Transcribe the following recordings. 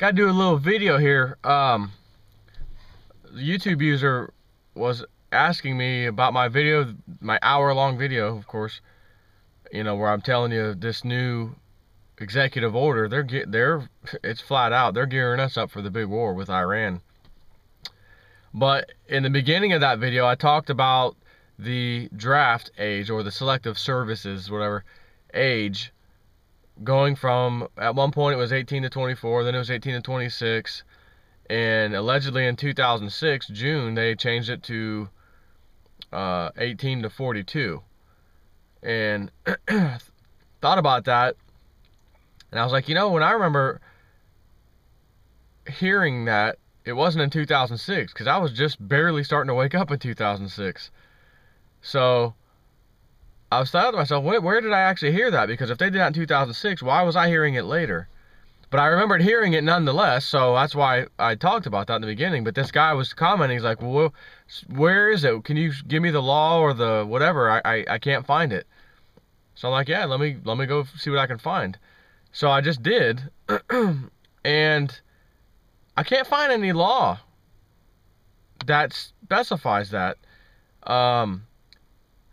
Gotta do a little video here. The YouTube user was asking me about my video, my hour-long video, of course. You know, where I'm telling you this new executive order. It's flat out. They're gearing us up for the big war with Iran. But in the beginning of that video, I talked about the draft age, or the selective services, whatever age, going from, at one point it was 18 to 24, then it was 18 to 26, and allegedly in 2006, June, they changed it to 18 to 42. And thought about that, and I was like, you know, when I remember hearing that, it wasn't in 2006, because I was just barely starting to wake up in 2006. So I was thinking to myself, where did I actually hear that? Because if they did that in 2006, why was I hearing it later? But I remembered hearing it nonetheless, so that's why I talked about that in the beginning. But this guy was commenting, he's like, well, where is it? Can you give me the law or the whatever? I can't find it. So I'm like, yeah, let me go see what I can find. So I just did, and I can't find any law that specifies that.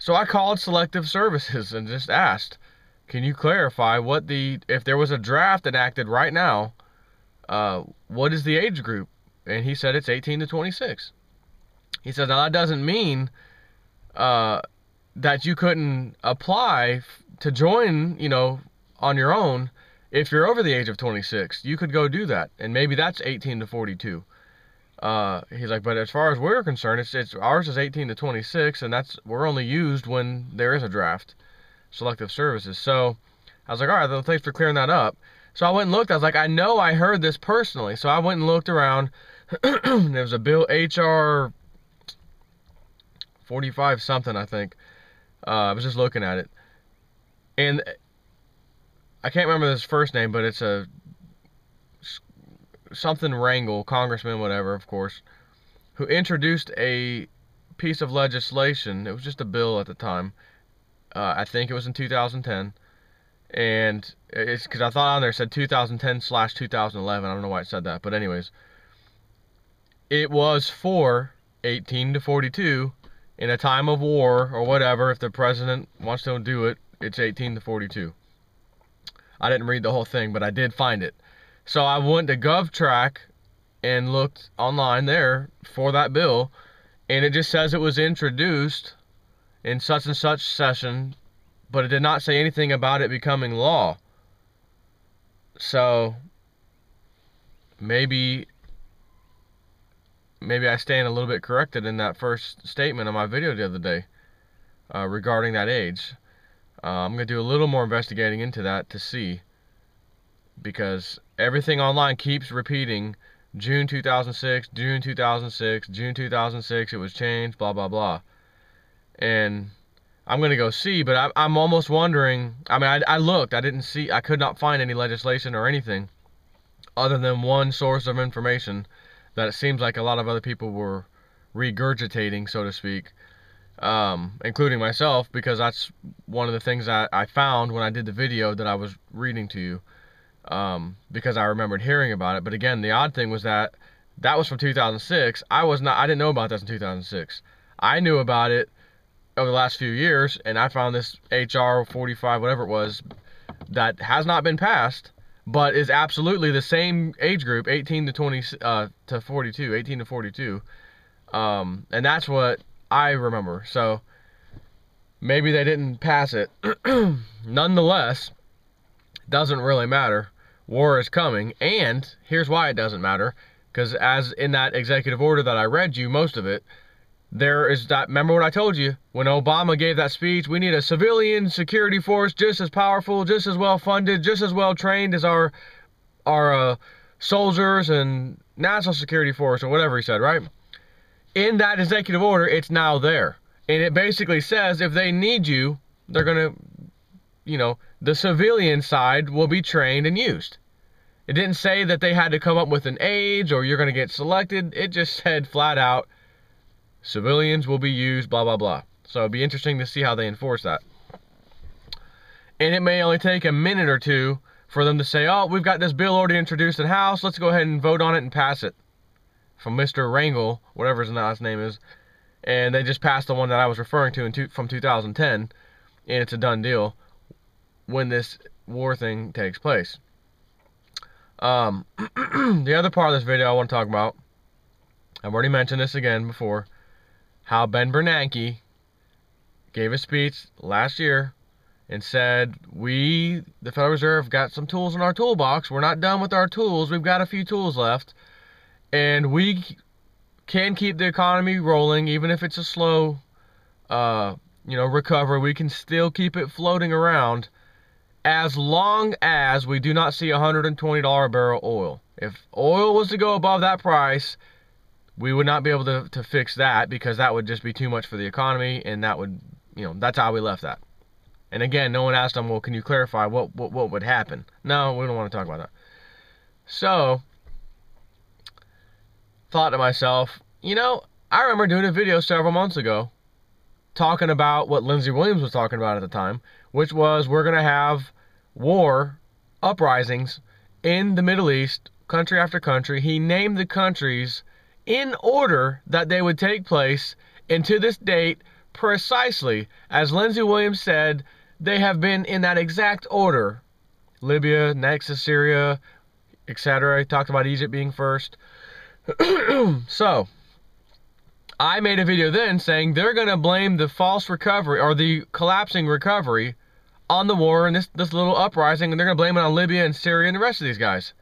So I called Selective Services and just asked, can you clarify if there was a draft enacted right now, what is the age group? And he said it's 18 to 26. He said, now that doesn't mean that you couldn't apply to join, you know, on your own. If you're over the age of 26, you could go do that, and maybe that's 18 to 42. He's like, but as far as we're concerned, it's ours is 18 to 26, and we're only used when there is a draft. Selective services. So I was like, all right, well, thanks for clearing that up. So I went and looked. I was like, I know I heard this personally. So I went and looked around. There was a bill, HR 45 something, I think. I was just looking at it, and I can't remember his first name, but it's a something Wrangle, congressman, whatever, of course, who introduced a piece of legislation. It was just a bill at the time. I think it was in 2010, and it's because I thought on there it said 2010/2011. I don't know why it said that, but anyways, it was for 18 to 42 in a time of war or whatever. If the president wants to do it, it's 18 to 42. I didn't read the whole thing, but I did find it. So I went to GovTrack and looked online there for that bill, and it just says it was introduced in such and such session, but it did not say anything about it becoming law. So maybe I stand a little bit corrected in that first statement of my video the other day regarding that age. I'm going to do a little more investigating into that to see, because everything online keeps repeating June 2006, June 2006, June 2006, it was changed, blah, blah, blah. And I'm going to go see, but I'm almost wondering, I mean, I looked, I could not find any legislation or anything other than one source of information that it seems like a lot of other people were regurgitating, so to speak, including myself, because that's one of the things that I found when I did the video that I was reading to you, because I remembered hearing about it. But again, the odd thing was that was from 2006. I didn't know about this in 2006. I knew about it over the last few years, and I found this HR 45, whatever it was, that has not been passed, but is absolutely the same age group, 18 to 20 to 42, 18 to 42, and that's what I remember. So maybe they didn't pass it. Nonetheless, doesn't really matter. War is coming, and here's why it doesn't matter, because as in that executive order that I read you, most of it, there is that, remember what I told you, when Obama gave that speech, we need a civilian security force just as powerful, just as well funded, just as well trained as our soldiers and national security force, or whatever he said, right? In that executive order, it's now there. And it basically says if they need you, they're going to, you know, the civilian side will be trained and used. It didn't say that they had to come up with an age or you're going to get selected. It just said flat out, civilians will be used, blah, blah, blah. So it'd be interesting to see how they enforce that. And it may only take a minute or two for them to say, oh, we've got this bill already introduced in House, let's go ahead and vote on it and pass it. From Mr. Rangel, whatever his last name is. And they just passed the one that I was referring to from 2010, and it's a done deal when this war thing takes place. The other part of this video I want to talk about, I've already mentioned this again before, how Ben Bernanke gave a speech last year and said, we, the Federal Reserve, got some tools in our toolbox. We're not done with our tools. We've got a few tools left. And we can keep the economy rolling, even if it's a slow, recovery. We can still keep it floating around as long as we do not see $120 a barrel oil. If oil was to go above that price, we would not be able to fix that, because that would just be too much for the economy, and that would, that's how we left that. And again, no one asked them, well, can you clarify what would happen? No, we don't want to talk about that. So, thought to myself, I remember doing a video several months ago talking about what Lindsey Williams was talking about at the time, which was we're going to have war uprisings in the Middle East, country after country. He named the countries in order that they would take place, and to this date, precisely as Lindsey Williams said, they have been in that exact order. Libya, next is Syria, etc. He talked about Egypt being first. So, I made a video then saying they're going to blame the false recovery, or the collapsing recovery, on the war and this little uprising, and they're going to blame it on Libya and Syria and the rest of these guys.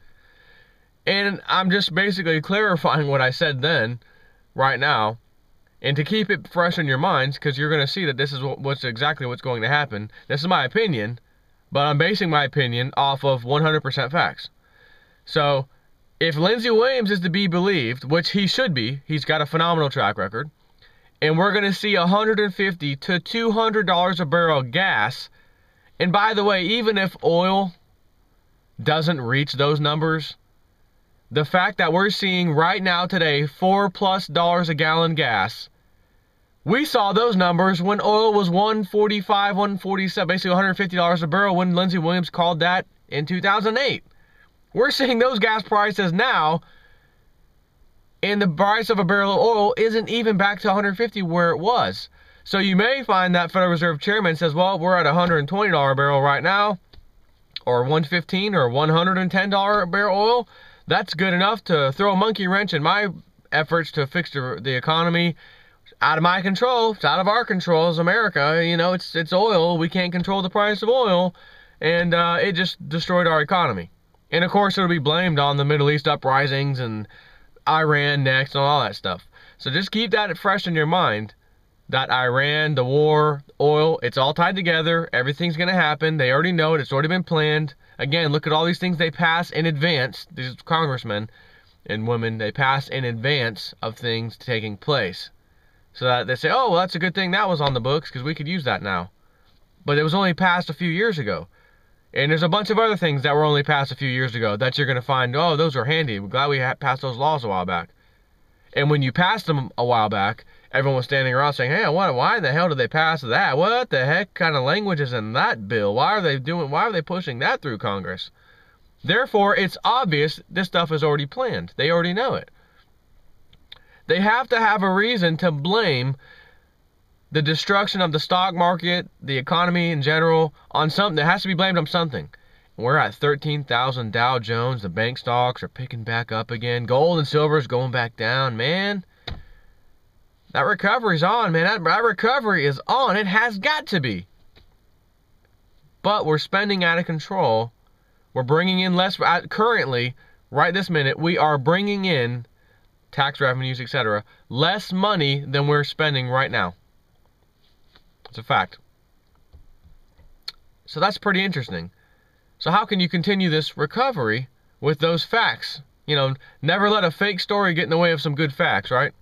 And I'm just basically clarifying what I said then, right now, and to keep it fresh in your minds, because you're going to see that this is what's exactly what's going to happen. This is my opinion, but I'm basing my opinion off of 100% facts. So, if Lindsey Williams is to be believed, which he should be, he's got a phenomenal track record, and we're going to see $150 to $200 a barrel gas, and by the way, even if oil doesn't reach those numbers, the fact that we're seeing right now today $4+ a gallon gas, we saw those numbers when oil was $145, $147, basically $150 a barrel when Lindsey Williams called that in 2008. We're seeing those gas prices now, and the price of a barrel of oil isn't even back to $150 where it was. So you may find that Federal Reserve Chairman says, well, we're at $120 a barrel right now, or $115 or $110 a barrel oil. That's good enough to throw a monkey wrench in my efforts to fix the economy. Out of my control. It's out of our control as America. It's oil. We can't control the price of oil, and it just destroyed our economy. And of course, it'll be blamed on the Middle East uprisings and Iran next and all that stuff. So just keep that fresh in your mind, that Iran, the war, oil, it's all tied together. Everything's going to happen. They already know it. It's already been planned. Again, look at all these things they pass in advance. These congressmen and women, they pass in advance of things taking place. So that they say, oh, well, that's a good thing that was on the books, because we could use that now. But it was only passed a few years ago. And there's a bunch of other things that were only passed a few years ago that you're going to find, oh, those are handy. We're glad we passed those laws a while back. And when you passed them a while back, everyone was standing around saying, hey, why the hell did they pass that? What the heck kind of language is in that bill? Why are they pushing that through Congress? Therefore, it's obvious this stuff is already planned. They already know it. They have to have a reason to blame the destruction of the stock market, the economy in general, on something. It has to be blamed on something. We're at 13,000 Dow Jones. The bank stocks are picking back up again. Gold and silver is going back down. Man, that recovery's on, man. That recovery is on. It has got to be. But we're spending out of control. We're bringing in less. Currently, right this minute, we are bringing in tax revenues, etc., less money than we're spending right now. It's a fact. So that's pretty interesting. So how can you continue this recovery with those facts? Never let a fake story get in the way of some good facts, right?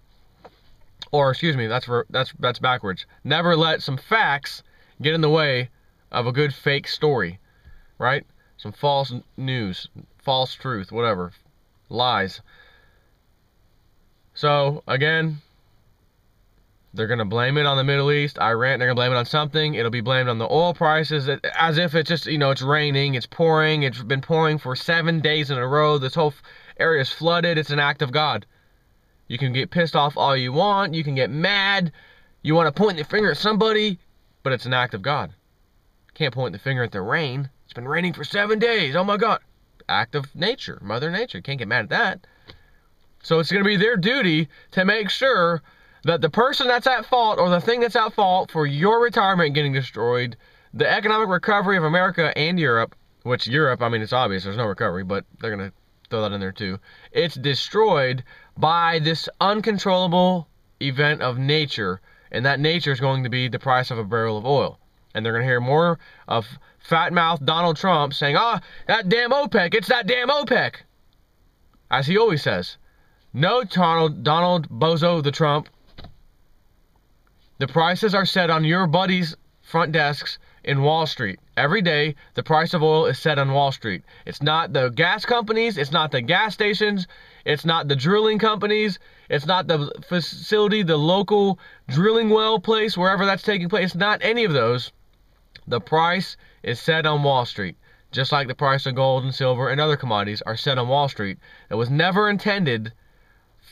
Or excuse me, that's backwards. Never let some facts get in the way of a good fake story, right? Some false news, false truth, whatever, lies. So again, They're going to blame it on the Middle East, Iran. They're going to blame it on something. It'll be blamed on the oil prices, as if it's just, it's raining, it's pouring. It's been pouring for 7 days in a row. This whole area is flooded. It's an act of God. You can get pissed off all you want. You can get mad. You want to point the finger at somebody, but it's an act of God. Can't point the finger at the rain. It's been raining for 7 days. Oh my God. Act of nature, Mother Nature. Can't get mad at that. So it's going to be their duty to make sure that the person that's at fault, or the thing that's at fault for your retirement getting destroyed, the economic recovery of America and Europe, which Europe, I mean, it's obvious, there's no recovery, but they're going to throw that in there too. It's destroyed by this uncontrollable event of nature, and that nature is going to be the price of a barrel of oil. And they're going to hear more of fat-mouthed Donald Trump saying, that damn OPEC, it's that damn OPEC. As he always says. No, Donald Bozo the Trump. The prices are set on your buddies' front desks in Wall Street. Every day, the price of oil is set on Wall Street. It's not the gas companies. It's not the gas stations. It's not the drilling companies. It's not the facility, the local drilling well place, wherever that's taking place. It's not any of those. The price is set on Wall Street, just like the price of gold and silver and other commodities are set on Wall Street. It was never intended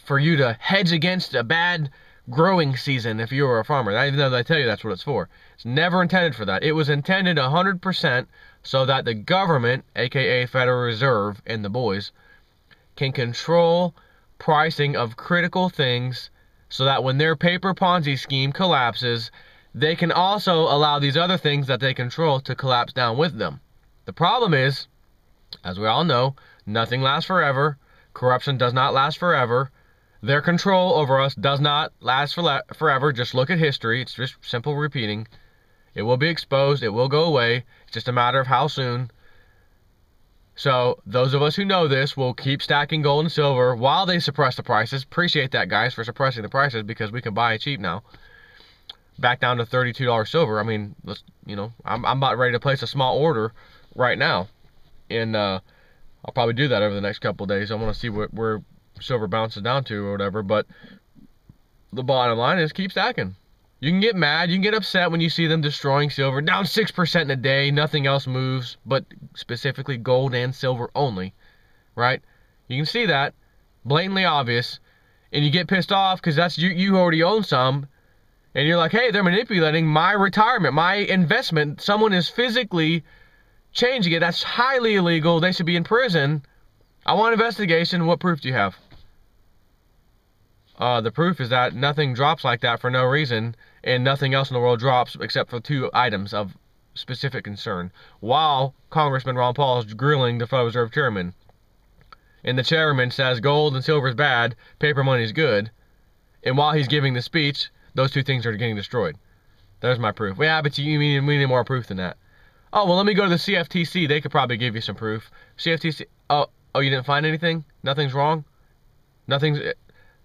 for you to hedge against a bad growing season if you were a farmer, even though they tell you that's what it's for. It's never intended for that. It was intended 100% so that the government, aka Federal Reserve and the boys, can control pricing of critical things so that when their paper Ponzi scheme collapses, they can also allow these other things that they control to collapse down with them. The problem is, as we all know, nothing lasts forever. Corruption does not last forever. Their control over us does not last forever. Just look at history. It's just simple repeating. It will be exposed. It will go away. It's just a matter of how soon. So those of us who know this will keep stacking gold and silver while they suppress the prices. Appreciate that, guys, for suppressing the prices, because we can buy it cheap now. Back down to $32 silver. I mean, I'm about ready to place a small order right now, and I'll probably do that over the next couple of days. I want to see where silver bounces down to or whatever, but the bottom line is keep stacking. You can get mad, you can get upset when you see them destroying silver, down 6% in a day, nothing else moves, but specifically gold and silver only, right? You can see that, blatantly obvious, and you get pissed off because that's you already own some, and you're like, hey, they're manipulating my retirement, my investment. Someone is physically changing it. That's highly illegal. They should be in prison. I want investigation. What proof do you have? The proof is that nothing drops like that for no reason, and nothing else in the world drops except for 2 items of specific concern, while Congressman Ron Paul is grilling the Federal Reserve Chairman. And the chairman says gold and silver is bad, paper money is good, and while he's giving the speech, those 2 things are getting destroyed. There's my proof. Yeah, but we need more proof than that. Oh, well, let me go to the CFTC. They could probably give you some proof. CFTC, oh, you didn't find anything? Nothing's wrong? Nothing's...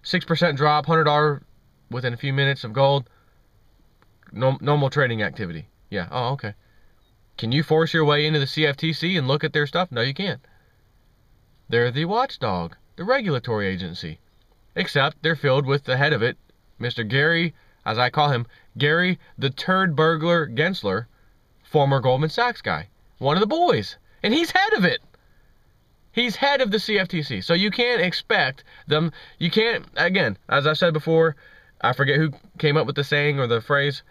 6% drop, $100 within a few minutes of gold. Normal trading activity. Yeah, oh, okay. Can you force your way into the CFTC and look at their stuff? No, you can't. They're the watchdog, the regulatory agency. Except they're filled with the head of it, Mr. Gary, as I call him, Gary the Turd Burglar Gensler, former Goldman Sachs guy. One of the boys. And he's head of it. He's head of the CFTC. So you can't expect them, you can't, again, as I said before, I forget who came up with the saying or the phrase,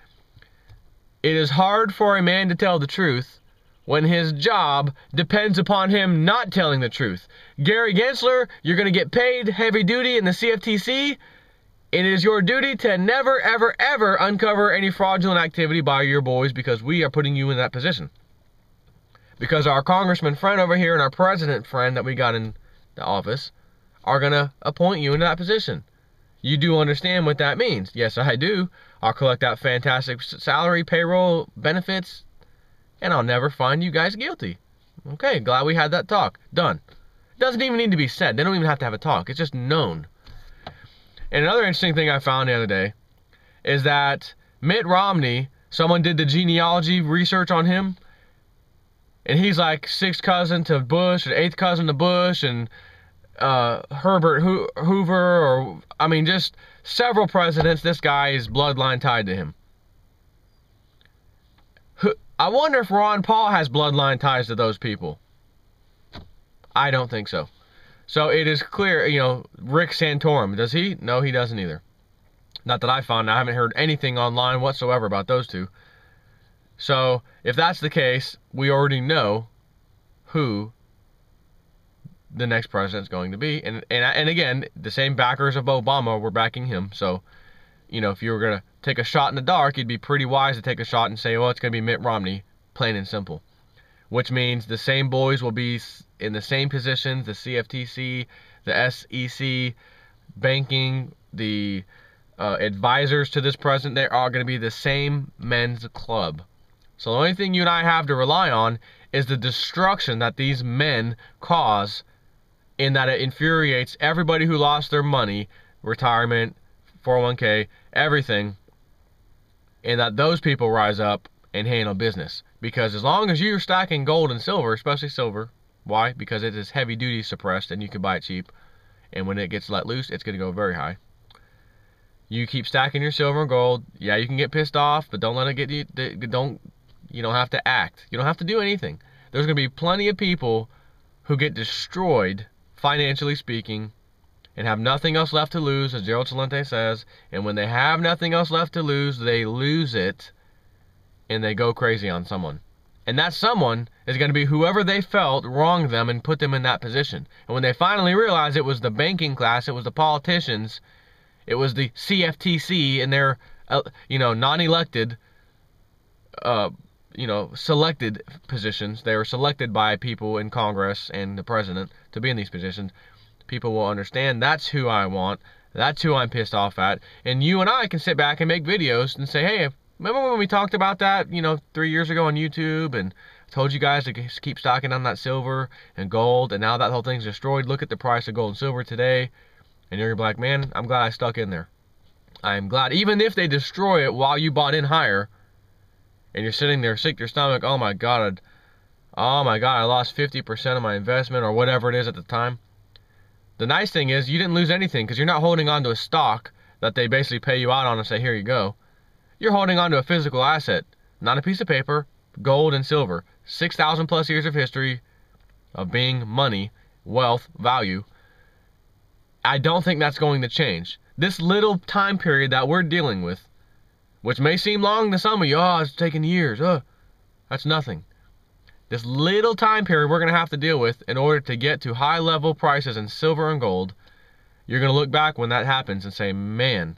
it is hard for a man to tell the truth when his job depends upon him not telling the truth. Gary Gensler, you're going to get paid heavy duty in the CFTC. It is your duty to never, ever, ever uncover any fraudulent activity by your boys, because we are putting you in that position. Because our congressman friend over here and our president friend that we got in the office are going to appoint you in that position. You do understand what that means. Yes, I do. I'll collect that fantastic salary, payroll, benefits, and I'll never find you guys guilty. Okay, glad we had that talk. Done. It doesn't even need to be said. They don't even have to have a talk. It's just known. And another interesting thing I found the other day is that Mitt Romney, someone did the genealogy research on him, and he's like 6th cousin to Bush, or 8th cousin to Bush, and Herbert Hoover, or I mean, just several presidents. This guy is bloodline tied to him. I wonder if Ron Paul has bloodline ties to those people. I don't think so. So it is clear, you know, Rick Santorum, does he? No, he doesn't either. Not that I found. I haven't heard anything online whatsoever about those two. So if that's the case, we already know who the next president's going to be. And again, the same backers of Obama were backing him. So, you know, if you were going to take a shot in the dark, you'd be pretty wise to take a shot and say, well, it's going to be Mitt Romney, plain and simple. Which means the same boys will be in the same positions, the CFTC, the SEC, banking, the advisors to this president. They're all going to be the same men's club. So the only thing you and I have to rely on is the destruction that these men cause, in that it infuriates everybody who lost their money, retirement, 401k, everything, and that those people rise up and handle business. Because as long as you're stacking gold and silver, especially silver, why? Because it is heavy duty suppressed and you can buy it cheap, and when it gets let loose, it's going to go very high. You keep stacking your silver and gold. Yeah, you can get pissed off, but don't let it get you. You don't have to act. You don't have to do anything. There's going to be plenty of people who get destroyed, financially speaking, and have nothing else left to lose, as Gerald Celente says. And when they have nothing else left to lose, they lose it, and they go crazy on someone. And that someone is going to be whoever they felt wronged them and put them in that position. And when they finally realize it was the banking class, it was the politicians, it was the CFTC and their, non-elected, selected positions. They were selected by people in Congress and the president to be in these positions. People will understand that's who I want. That's who I'm pissed off at. And you and I can sit back and make videos and say, hey, remember when we talked about that, 3 years ago on YouTube, and I told you guys to keep stocking on that silver and gold, and now that whole thing's destroyed. Look at the price of gold and silver today. And you're like, man, I'm glad I stuck in there. I'm glad, even if they destroy it while you bought in higher, and you're sitting there sick to your stomach, oh my God, I lost 50% of my investment, or whatever it is at the time. The nice thing is you didn't lose anything, because you're not holding on to a stock that they basically pay you out on and say, here you go. You're holding on to a physical asset, not a piece of paper, gold and silver. 6,000 plus years of history of being money, wealth, value. I don't think that's going to change. This little time period that we're dealing with, which may seem long to some of you, it's taking years, that's nothing. This little time period we're going to have to deal with in order to get to high level prices in silver and gold, you're going to look back when that happens and say, man,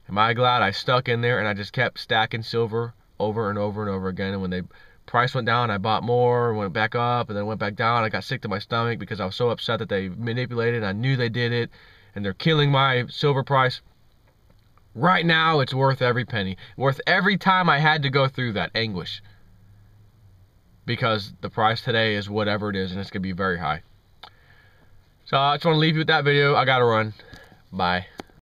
am I glad I stuck in there and I just kept stacking silver over and over and over again. And when the price went down, I bought more, went back up, and then went back down. I got sick to my stomach because I was so upset that they manipulated. I knew they did it, and they're killing my silver price. Right now, it's worth every penny. Worth every time I had to go through that anguish. Because the price today is whatever it is, and it's going to be very high. So I just want to leave you with that video. I got to run. Bye.